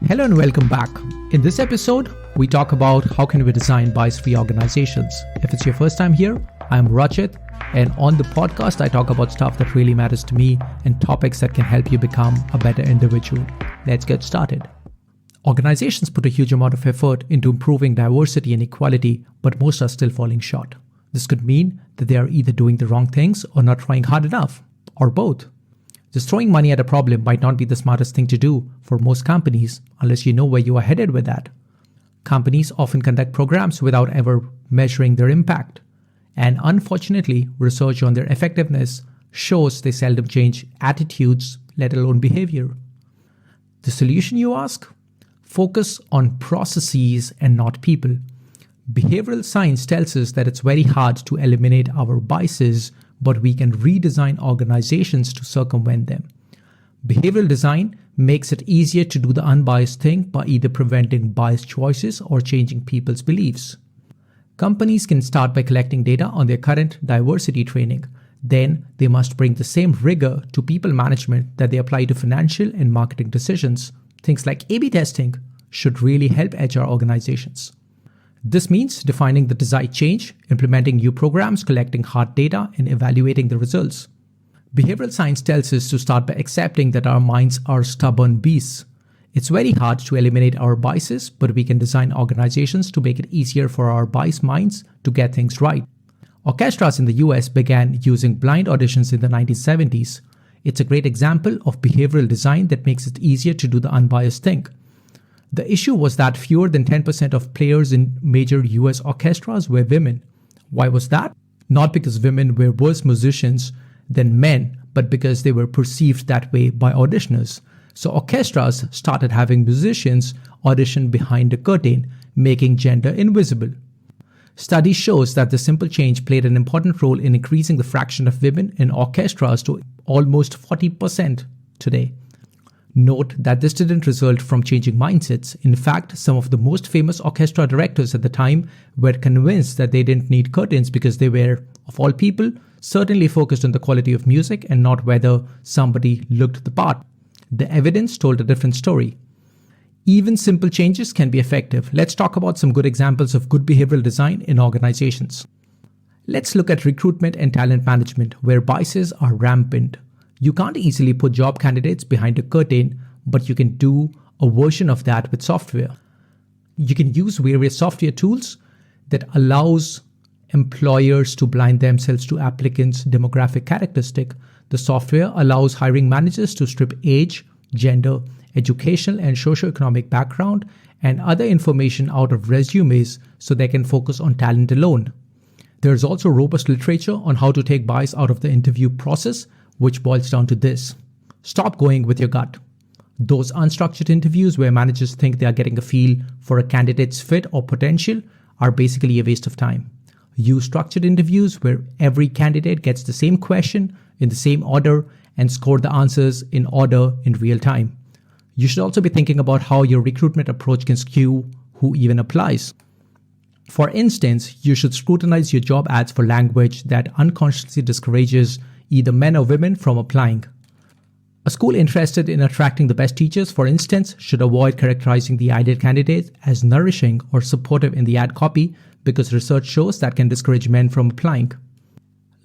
Hello and welcome back. In this episode, we talk about how can we design bias-free organizations. If it's your first time here, I'm Rachit, and on the podcast, I talk about stuff that really matters to me and topics that can help you become a better individual. Let's get started. Organizations put a huge amount of effort into improving diversity and equality, but most are still falling short. This could mean that they are either doing the wrong things or not trying hard enough, or both. Just throwing money at a problem might not be the smartest thing to do for most companies unless you know where you are headed with that. Companies often conduct programs without ever measuring their impact. And unfortunately, research on their effectiveness shows they seldom change attitudes, let alone behavior. The solution, you ask? Focus on processes and not people. Behavioral science tells us that it's very hard to eliminate our biases, but we can redesign organizations to circumvent them. Behavioral design makes it easier to do the unbiased thing by either preventing biased choices or changing people's beliefs. Companies can start by collecting data on their current diversity training. Then they must bring the same rigor to people management that they apply to financial and marketing decisions. Things like A/B testing should really help HR organizations. This means defining the desired change, implementing new programs, collecting hard data, and evaluating the results. Behavioral science tells us to start by accepting that our minds are stubborn beasts. It's very hard to eliminate our biases, but we can design organizations to make it easier for our biased minds to get things right. Orchestras in the US began using blind auditions in the 1970s. It's a great example of behavioral design that makes it easier to do the unbiased thing. The issue was that fewer than 10% of players in major US orchestras were women. Why was that? Not because women were worse musicians than men, but because they were perceived that way by auditioners. So orchestras started having musicians audition behind a curtain, making gender invisible. Study shows that the simple change played an important role in increasing the fraction of women in orchestras to almost 40% today. Note that this didn't result from changing mindsets. In fact, some of the most famous orchestra directors at the time were convinced that they didn't need curtains because they were, of all people, certainly focused on the quality of music and not whether somebody looked the part. The evidence told a different story. Even simple changes can be effective. Let's talk about some good examples of good behavioral design in organizations. Let's look at recruitment and talent management, where biases are rampant. You can't easily put job candidates behind a curtain, but you can do a version of that with software. You can use various software tools that allows employers to blind themselves to applicants' demographic characteristic. The software allows hiring managers to strip age, gender, educational and socioeconomic background, and other information out of resumes so they can focus on talent alone. There's also robust literature on how to take bias out of the interview process, which boils down to this: stop going with your gut. Those unstructured interviews where managers think they are getting a feel for a candidate's fit or potential are basically a waste of time. Use structured interviews where every candidate gets the same question in the same order and score the answers in order in real time. You should also be thinking about how your recruitment approach can skew who even applies. For instance, you should scrutinize your job ads for language that unconsciously discourages either men or women from applying. A school interested in attracting the best teachers, for instance, should avoid characterizing the ideal candidate as nourishing or supportive in the ad copy because research shows that can discourage men from applying.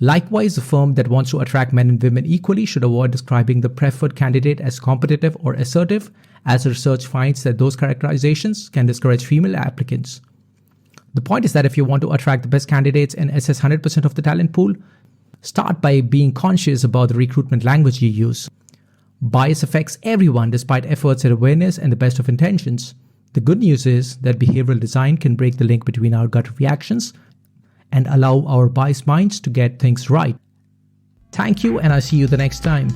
Likewise, a firm that wants to attract men and women equally should avoid describing the preferred candidate as competitive or assertive, as research finds that those characterizations can discourage female applicants. The point is that if you want to attract the best candidates and assess 100% of the talent pool, start by being conscious about the recruitment language you use. Bias affects everyone despite efforts at awareness and the best of intentions. The good news is that behavioral design can break the link between our gut reactions and allow our biased minds to get things right. Thank you, and I'll see you the next time.